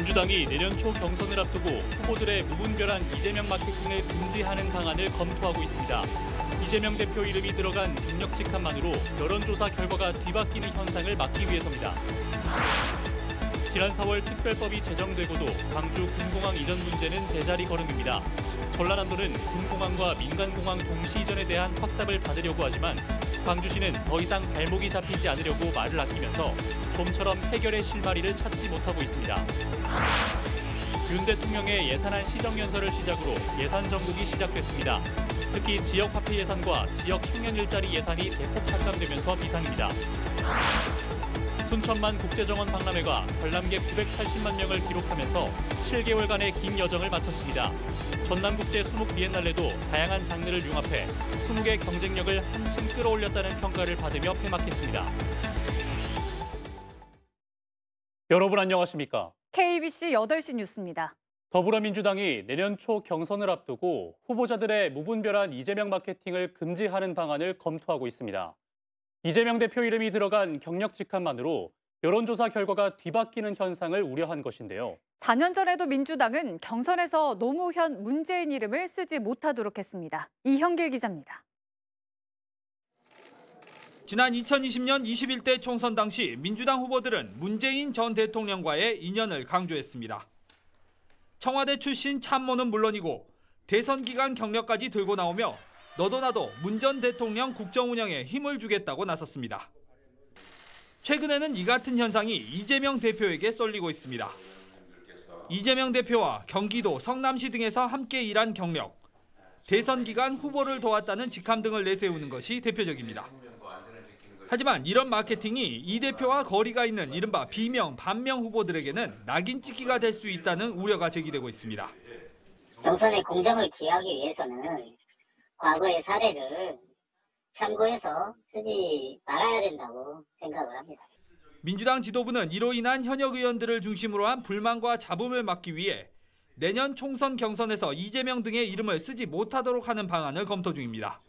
민주당이 내년 초 경선을 앞두고 후보들의 무분별한 이재명 마케팅을 금지하는 방안을 검토하고 있습니다. 이재명 대표 이름이 들어간 경력 직함만으로 여론조사 결과가 뒤바뀌는 현상을 막기 위해서입니다. 지난 4월 특별법이 제정되고도 광주 군공항 이전 문제는 제자리 걸음입니다. 전라남도는 군공항과 민간공항 동시 이전에 대한 확답을 받으려고 하지만 광주시는 더 이상 발목이 잡히지 않으려고 말을 아끼면서 좀처럼 해결의 실마리를 찾지 못하고 있습니다. 윤 대통령의 예산안 시정연설을 시작으로 예산 정국이 시작됐습니다. 특히 지역화폐 예산과 지역 청년 일자리 예산이 대폭 삭감되면서 비상입니다. 순천만 국제정원 박람회가 관람객 980만 명을 기록하면서 7개월간의 긴 여정을 마쳤습니다. 전남국제 수묵 비엔날레도 다양한 장르를 융합해 수묵의 경쟁력을 한층 끌어올렸다는 평가를 받으며 폐막했습니다. 여러분 안녕하십니까? KBC 8시 뉴스입니다. 더불어민주당이 내년 초 경선을 앞두고 후보자들의 무분별한 이재명 마케팅을 금지하는 방안을 검토하고 있습니다. 이재명 대표 이름이 들어간 경력 직함만으로 여론조사 결과가 뒤바뀌는 현상을 우려한 것인데요. 4년 전에도 민주당은 경선에서 노무현, 문재인 이름을 쓰지 못하도록 했습니다. 이형길 기자입니다. 지난 2020년 21대 총선 당시 민주당 후보들은 문재인 전 대통령과의 인연을 강조했습니다. 청와대 출신 참모는 물론이고 대선 기간 경력까지 들고 나오며 너도 나도 문 전 대통령 국정 운영에 힘을 주겠다고 나섰습니다. 최근에는 이 같은 현상이 이재명 대표에게 쏠리고 있습니다. 이재명 대표와 경기도 성남시 등에서 함께 일한 경력, 대선 기간 후보를 도왔다는 직함 등을 내세우는 것이 대표적입니다. 하지만 이런 마케팅이 이 대표와 거리가 있는 이른바 비명, 반명 후보들에게는 낙인 찍기가 될 수 있다는 우려가 제기되고 있습니다. 경선의 공정을 기하기 위해서는 과거의 사례를 참고해서 쓰지 말아야 된다고 생각을 합니다. 민주당 지도부는 이로 인한 현역 의원들을 중심으로 한 불만과 잡음을 막기 위해 내년 총선 경선에서 이재명 등의 이름을 쓰지 못하도록 하는 방안을 검토 중입니다.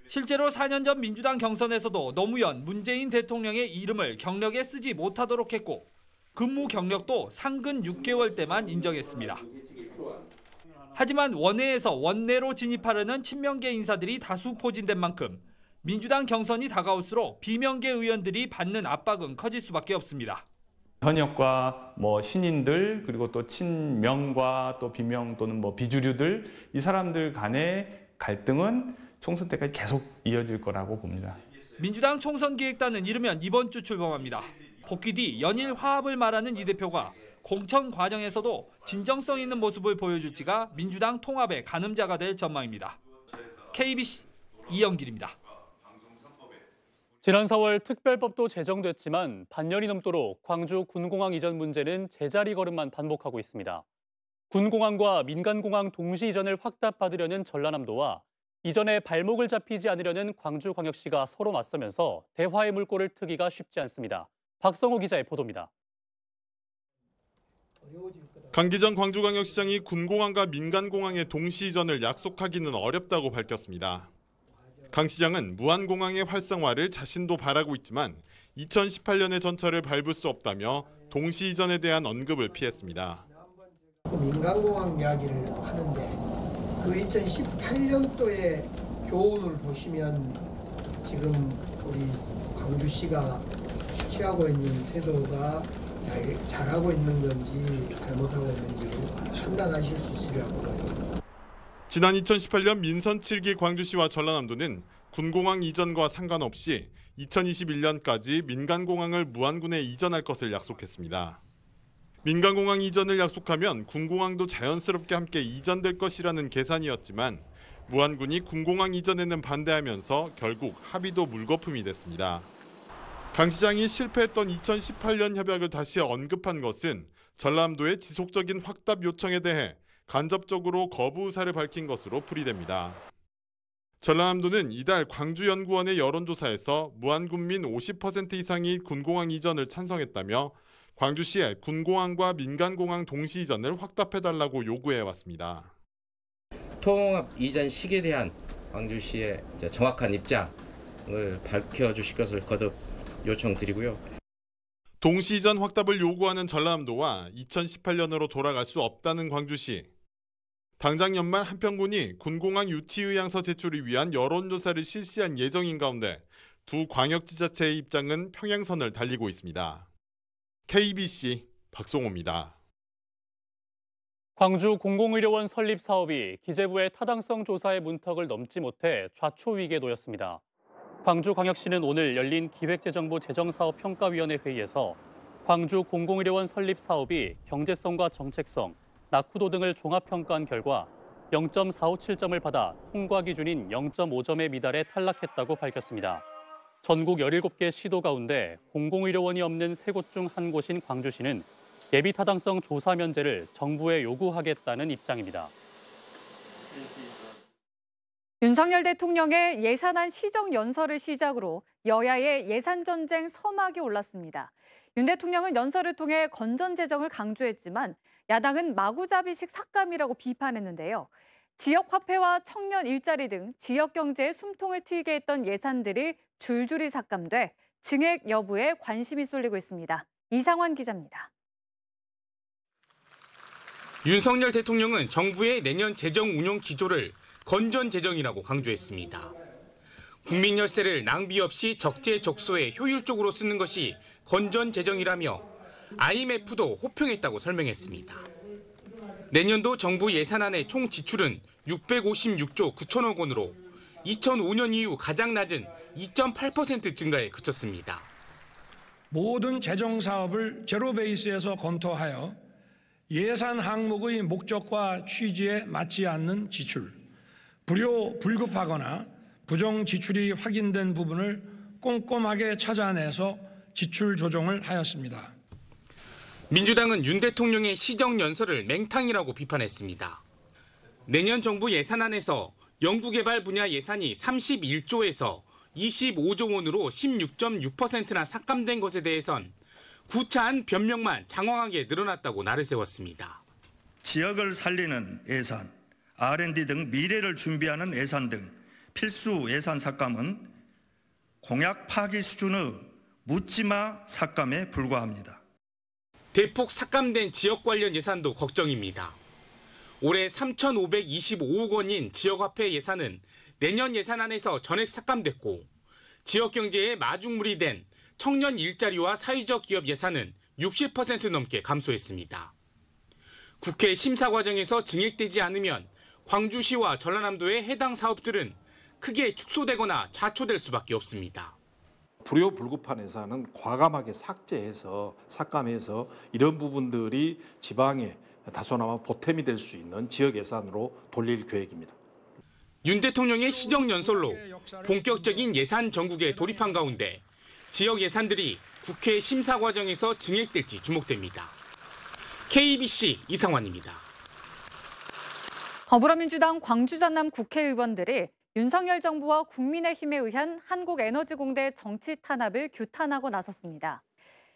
실제로 4년 전 민주당 경선에서도 노무현, 문재인 대통령의 이름을 경력에 쓰지 못하도록 했고 근무 경력도 상근 6개월때만 인정했습니다. 하지만 원외에서 원내로 진입하려는 친명계 인사들이 다수 포진된 만큼 민주당 경선이 다가올수록 비명계 의원들이 받는 압박은 커질 수밖에 없습니다. 현역과 신인들 그리고 또 친명과 또 비명 또는 비주류들 이 사람들 간의 갈등은 총선 때까지 계속 이어질 거라고 봅니다. 민주당 총선기획단은 이르면 이번 주 출범합니다. 복귀 뒤 연일 화합을 말하는 이 대표가 공천 과정에서도 진정성 있는 모습을 보여줄지가 민주당 통합의 가늠자가 될 전망입니다. KBC 이영길입니다. 지난 4월 특별법도 제정됐지만 반년이 넘도록 광주 군공항 이전 문제는 제자리 걸음만 반복하고 있습니다. 군공항과 민간공항 동시 이전을 확답받으려는 전라남도와 이전에 발목을 잡히지 않으려는 광주광역시가 서로 맞서면서 대화의 물꼬를 트기가 쉽지 않습니다. 박성호 기자의 보도입니다. 강기정 광주광역시장이 군공항과 민간공항의 동시 이전을 약속하기는 어렵다고 밝혔습니다. 강 시장은 무안공항의 활성화를 자신도 바라고 있지만 2018년의 전철을 밟을 수 없다며 동시 이전에 대한 언급을 피했습니다. 민간공항 이야기를 하는데 그 2018년도의 교훈을 보시면 지금 우리 광주시가 취하고 있는 태도가 잘하고 있는 건지 잘못하고 있는지를 판단하실 수 있으리라고 봅니다. 지난 2018년 민선 7기 광주시와 전라남도는 군공항 이전과 상관없이 2021년까지 민간공항을 무안군에 이전할 것을 약속했습니다. 민간공항 이전을 약속하면 군공항도 자연스럽게 함께 이전될 것이라는 계산이었지만 무안군이 군공항 이전에는 반대하면서 결국 합의도 물거품이 됐습니다. 강 시장이 실패했던 2018년 협약을 다시 언급한 것은 전라남도의 지속적인 확답 요청에 대해 간접적으로 거부 의사를 밝힌 것으로 풀이됩니다. 전라남도는 이달 광주연구원의 여론조사에서 무안군민 50% 이상이 군공항 이전을 찬성했다며 광주시에 군공항과 민간공항 동시 이전을 확답해달라고 요구해왔습니다. 통합 이전 시기에 대한 광주시의 정확한 입장을 밝혀주실 것을 거듭 요청드리고요. 동시 이전 확답을 요구하는 전라남도와 2018년으로 돌아갈 수 없다는 광주시. 당장 연말 한평군이 군공항 유치 의향서 제출을 위한 여론조사를 실시한 예정인 가운데 두 광역지자체의 입장은 평행선을 달리고 있습니다. KBC 박송호입니다. 광주 공공의료원 설립 사업이 기재부의 타당성 조사의 문턱을 넘지 못해 좌초 위기에 놓였습니다. 광주광역시는 오늘 열린 기획재정부 재정사업평가위원회 회의에서 광주 공공의료원 설립 사업이 경제성과 정책성, 낙후도 등을 종합평가한 결과 0.457점을 받아 통과 기준인 0.5점에 미달해 탈락했다고 밝혔습니다. 전국 17개 시도 가운데 공공의료원이 없는 3곳 중 한 곳인 광주시는 예비 타당성 조사 면제를 정부에 요구하겠다는 입장입니다. 윤석열 대통령의 예산안 시정 연설을 시작으로 여야의 예산 전쟁 서막이 올랐습니다. 윤 대통령은 연설을 통해 건전 재정을 강조했지만 야당은 마구잡이식 삭감이라고 비판했는데요. 지역 화폐와 청년 일자리 등 지역 경제에 숨통을 트이게 했던 예산들이 줄줄이 삭감돼 증액 여부에 관심이 쏠리고 있습니다. 이상환 기자입니다. 윤석열 대통령은 정부의 내년 재정 운용 기조를 건전 재정이라고 강조했습니다. 국민 열세를 낭비 없이 적재적소에 효율적으로 쓰는 것이 건전 재정이라며 IMF도 호평했다고 설명했습니다. 내년도 정부 예산안의 총 지출은 656조 9천억 원으로 2005년 이후 가장 낮은 2.8% 증가에 그쳤습니다. 모든 재정 사업을 제로 베이스에서 검토하여 예산 항목의 목적과 취지에 맞지 않는 지출, 불급하거나 부정 지출이 확인된 부분을 꼼꼼하게 찾아내서 지출 조정을 하였습니다. 민주당은 윤 대통령의 시정연설을 맹탕이라고 비판했습니다. 내년 정부 예산안에서 연구개발 분야 예산이 31조에서 25조 원으로 16.6%나 삭감된 것에 대해선 구차한 변명만 장황하게 늘어났다고 날을 세웠습니다. 지역을 살리는 예산, R&D 등 미래를 준비하는 예산 등 필수 예산 삭감은 공약 파기 수준의 묻지마 삭감에 불과합니다. 대폭 삭감된 지역 관련 예산도 걱정입니다. 올해 3,525억 원인 지역화폐 예산은 내년 예산안에서 전액 삭감됐고 지역 경제에 마중물이 된 청년 일자리와 사회적 기업 예산은 60% 넘게 감소했습니다. 국회 심사 과정에서 증액되지 않으면 광주시와 전라남도의 해당 사업들은 크게 축소되거나 좌초될 수밖에 없습니다. 불효불급한 예산은 과감하게 삭감해서 이런 부분들이 지방에 다소나마 보탬이 될 수 있는 지역 예산으로 돌릴 계획입니다. 윤 대통령의 시정연설로 본격적인 예산 전국에 돌입한 가운데 지역 예산들이 국회 심사 과정에서 증액될지 주목됩니다. KBC 이상환입니다. 더불어민주당 광주 전남 국회의원들이 윤석열 정부와 국민의힘에 의한 한국에너지공대 정치 탄압을 규탄하고 나섰습니다.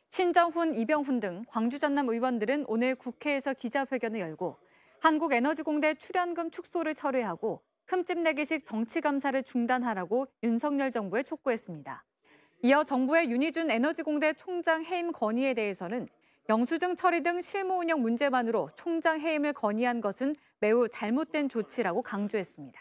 신정훈, 이병훈 등 광주 전남 의원들은 오늘 국회에서 기자회견을 열고 한국에너지공대 출연금 축소를 철회하고 흠집내기식 정치감사를 중단하라고 윤석열 정부에 촉구했습니다. 이어 정부의 윤희준 에너지공대 총장 해임 건의에 대해서는 영수증 처리 등 실무 운영 문제만으로 총장 해임을 건의한 것은 매우 잘못된 조치라고 강조했습니다.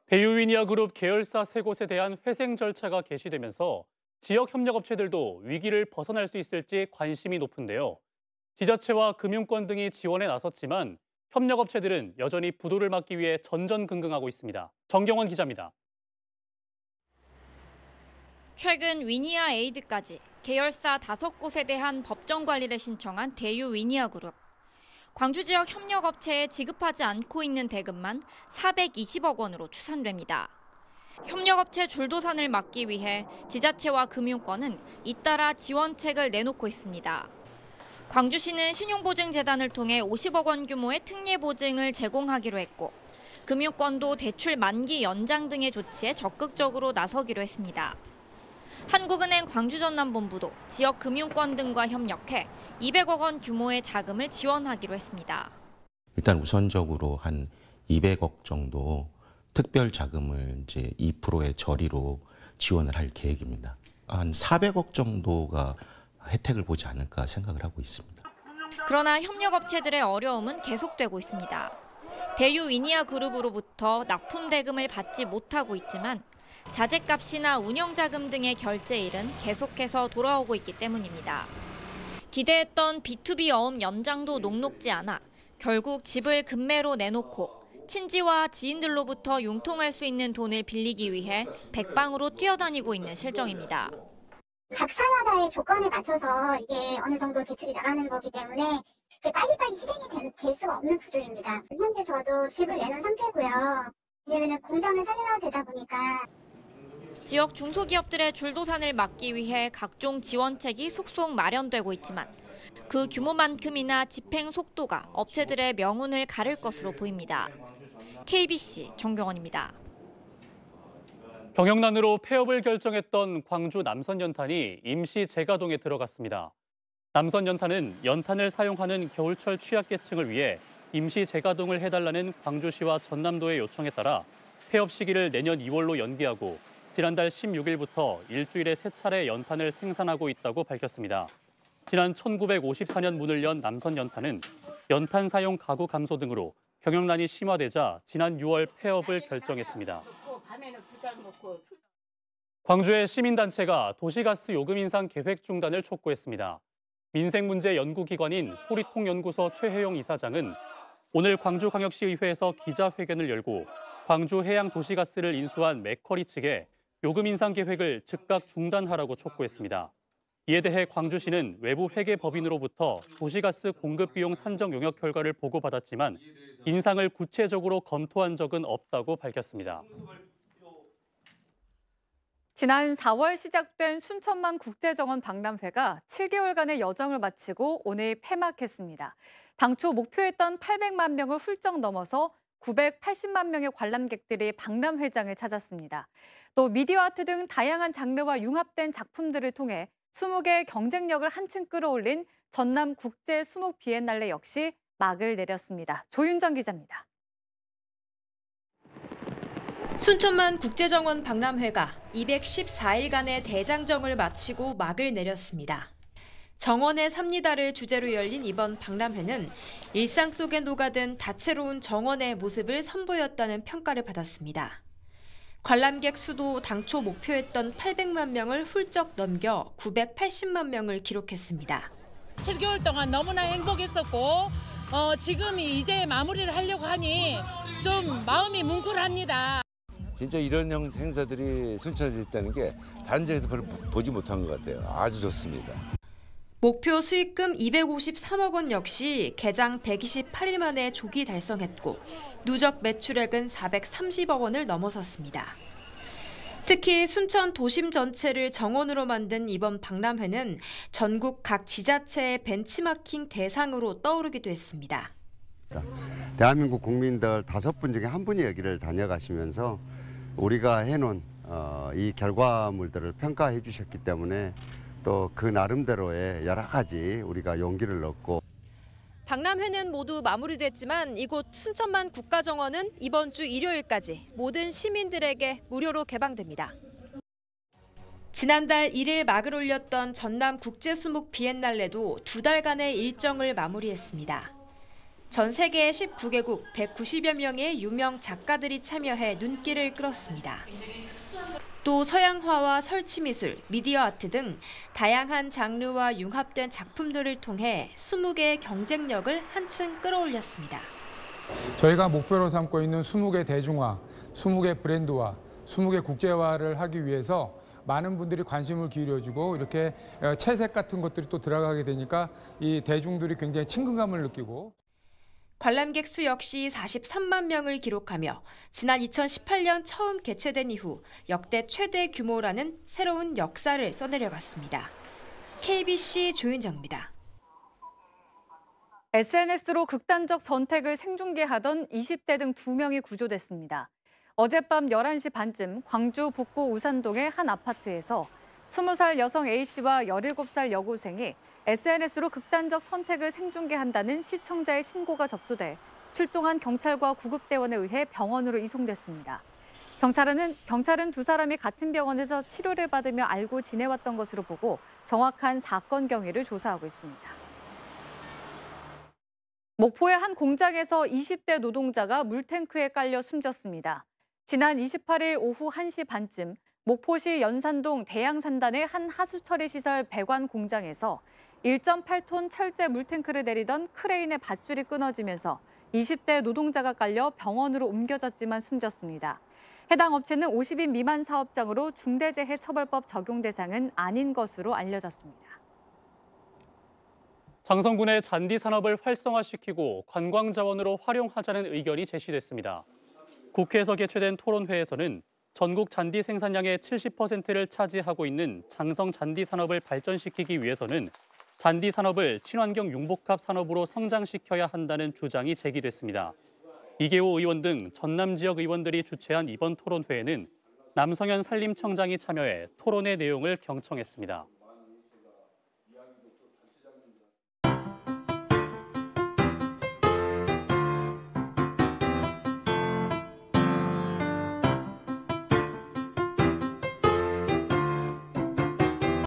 대유위니아그룹 계열사 3곳에 대한 회생 절차가 개시되면서 지역 협력업체들도 위기를 벗어날 수 있을지 관심이 높은데요. 지자체와 금융권 등이 지원에 나섰지만 협력업체들은 여전히 부도를 막기 위해 전전긍긍하고 있습니다. 정경원 기자입니다. 최근 위니아 에이드까지 계열사 5곳에 대한 법정 관리를 신청한 대유 위니아그룹. 광주 지역 협력업체에 지급하지 않고 있는 대금만 420억 원으로 추산됩니다. 협력업체 줄도산을 막기 위해 지자체와 금융권은 잇따라 지원책을 내놓고 있습니다. 광주시는 신용보증재단을 통해 50억 원 규모의 특례보증을 제공하기로 했고 금융권도 대출 만기 연장 등의 조치에 적극적으로 나서기로 했습니다. 한국은행 광주전남본부도 지역 금융권 등과 협력해 200억 원 규모의 자금을 지원하기로 했습니다. 일단 우선적으로 한 200억 정도 특별 자금을 이제 2%의 저리로 지원을 할 계획입니다. 한 400억 정도가 혜택을 보지 않을까 생각을 하고 있습니다. 그러나 협력업체들의 어려움은 계속되고 있습니다. 대유 위니아 그룹으로부터 납품 대금을 받지 못하고 있지만 자재값이나 운영자금 등의 결제일은 계속해서 돌아오고 있기 때문입니다. 기대했던 B2B 어음 연장도 녹록지 않아 결국 집을 급매로 내놓고 친지와 지인들로부터 융통할 수 있는 돈을 빌리기 위해 백방으로 뛰어다니고 있는 실정입니다. 각 사마다의 조건에 맞춰서 이게 어느 정도 대출이 나가는 거기 때문에 빨리빨리 실행이 될 수가 없는 구조입니다. 현재 저도 집을 내놓은 상태고요. 왜냐하면 공장을 살려야 되다 보니까. 지역 중소기업들의 줄도산을 막기 위해 각종 지원책이 속속 마련되고 있지만 그 규모만큼이나 집행 속도가 업체들의 명운을 가를 것으로 보입니다. KBC 정병원입니다. 경영난으로 폐업을 결정했던 광주 남선연탄이 임시 재가동에 들어갔습니다. 남선연탄은 연탄을 사용하는 겨울철 취약계층을 위해 임시 재가동을 해달라는 광주시와 전남도의 요청에 따라 폐업 시기를 내년 2월로 연기하고 지난달 16일부터 일주일에 3차례 연탄을 생산하고 있다고 밝혔습니다. 지난 1954년 문을 연 남선연탄은 연탄 사용 가구 감소 등으로 경영난이 심화되자 지난 6월 폐업을 결정했습니다. 광주의 시민단체가 도시가스 요금 인상 계획 중단을 촉구했습니다. 민생문제 연구기관인 소리통연구소 최혜용 이사장은 오늘 광주광역시의회에서 기자회견을 열고 광주 해양도시가스를 인수한 맥커리 측에 요금 인상 계획을 즉각 중단하라고 촉구했습니다. 이에 대해 광주시는 외부 회계법인으로부터 도시가스 공급 비용 산정 용역 결과를 보고받았지만 인상을 구체적으로 검토한 적은 없다고 밝혔습니다. 지난 4월 시작된 순천만 국제정원 박람회가 7개월간의 여정을 마치고 오늘 폐막했습니다. 당초 목표했던 800만 명을 훌쩍 넘어서 980만 명의 관람객들이 박람회장을 찾았습니다. 또 미디어 아트 등 다양한 장르와 융합된 작품들을 통해 20개 경쟁력을 한층 끌어올린 전남 국제 수목 비엔날레 역시 막을 내렸습니다. 조윤정 기자입니다. 순천만 국제정원 박람회가 214일간의 대장정을 마치고 막을 내렸습니다. 정원에 삽니다를 주제로 열린 이번 박람회는 일상 속에 녹아든 다채로운 정원의 모습을 선보였다는 평가를 받았습니다. 관람객 수도 당초 목표했던 800만 명을 훌쩍 넘겨 980만 명을 기록했습니다. 7개월 동안 너무나 행복했었고 지금이 이제 마무리를 하려고 하니 좀 마음이 뭉클합니다. 진짜 이런 행사들이 순천에서 있다는 게 다른 지역에서 별로 보지 못한 것 같아요. 아주 좋습니다. 목표 수익금 253억 원 역시 개장 128일 만에 조기 달성했고 누적 매출액은 430억 원을 넘어섰습니다. 특히 순천 도심 전체를 정원으로 만든 이번 박람회는 전국 각 지자체의 벤치마킹 대상으로 떠오르기도 했습니다. 대한민국 국민들 5분 중에 1분이 여기를 다녀가시면서 우리가 해놓은 이 결과물들을 평가해 주셨기 때문에 또 그 나름대로의 여러 가지 우리가 용기를 얻고. 박람회는 모두 마무리됐지만 이곳 순천만 국가정원은 이번 주 일요일까지 모든 시민들에게 무료로 개방됩니다. 지난달 1일 막을 올렸던 전남 국제수목 비엔날레도 2달간의 일정을 마무리했습니다. 전 세계 19개국 190여 명의 유명 작가들이 참여해 눈길을 끌었습니다. 또 서양화와 설치미술, 미디어 아트 등 다양한 장르와 융합된 작품들을 통해 20개의 경쟁력을 한층 끌어올렸습니다. 저희가 목표로 삼고 있는 20개 대중화, 20개 브랜드화, 20개 국제화를 하기 위해서 많은 분들이 관심을 기울여주고 이렇게 채색 같은 것들이 또 들어가게 되니까 이 대중들이 굉장히 친근감을 느끼고. 관람객 수 역시 43만 명을 기록하며 지난 2018년 처음 개최된 이후 역대 최대 규모라는 새로운 역사를 써내려갔습니다. KBC 조윤정입니다. SNS로 극단적 선택을 생중계하던 20대 등 2명이 구조됐습니다. 어젯밤 11시 반쯤 광주 북구 우산동의 한 아파트에서 20살 여성 A씨와 17살 여고생이 SNS로 극단적 선택을 생중계한다는 시청자의 신고가 접수돼 출동한 경찰과 구급대원에 의해 병원으로 이송됐습니다. 경찰은 두 사람이 같은 병원에서 치료를 받으며 알고 지내왔던 것으로 보고 정확한 사건 경위를 조사하고 있습니다. 목포의 한 공장에서 20대 노동자가 물탱크에 깔려 숨졌습니다. 지난 28일 오후 1시 반쯤 목포시 연산동 대양산단의 한 하수처리시설 배관 공장에서 1.8톤 철제 물탱크를 내리던 크레인의 밧줄이 끊어지면서 20대 노동자가 깔려 병원으로 옮겨졌지만 숨졌습니다. 해당 업체는 50인 미만 사업장으로 중대재해처벌법 적용 대상은 아닌 것으로 알려졌습니다. 장성군의 잔디 산업을 활성화시키고 관광 자원으로 활용하자는 의견이 제시됐습니다. 국회에서 개최된 토론회에서는 전국 잔디 생산량의 70%를 차지하고 있는 장성 잔디 산업을 발전시키기 위해서는 잔디 산업을 친환경 융복합 산업으로 성장시켜야 한다는 주장이 제기됐습니다. 이계호 의원 등 전남 지역 의원들이 주최한 이번 토론회에는 남성현 산림청장이 참여해 토론의 내용을 경청했습니다.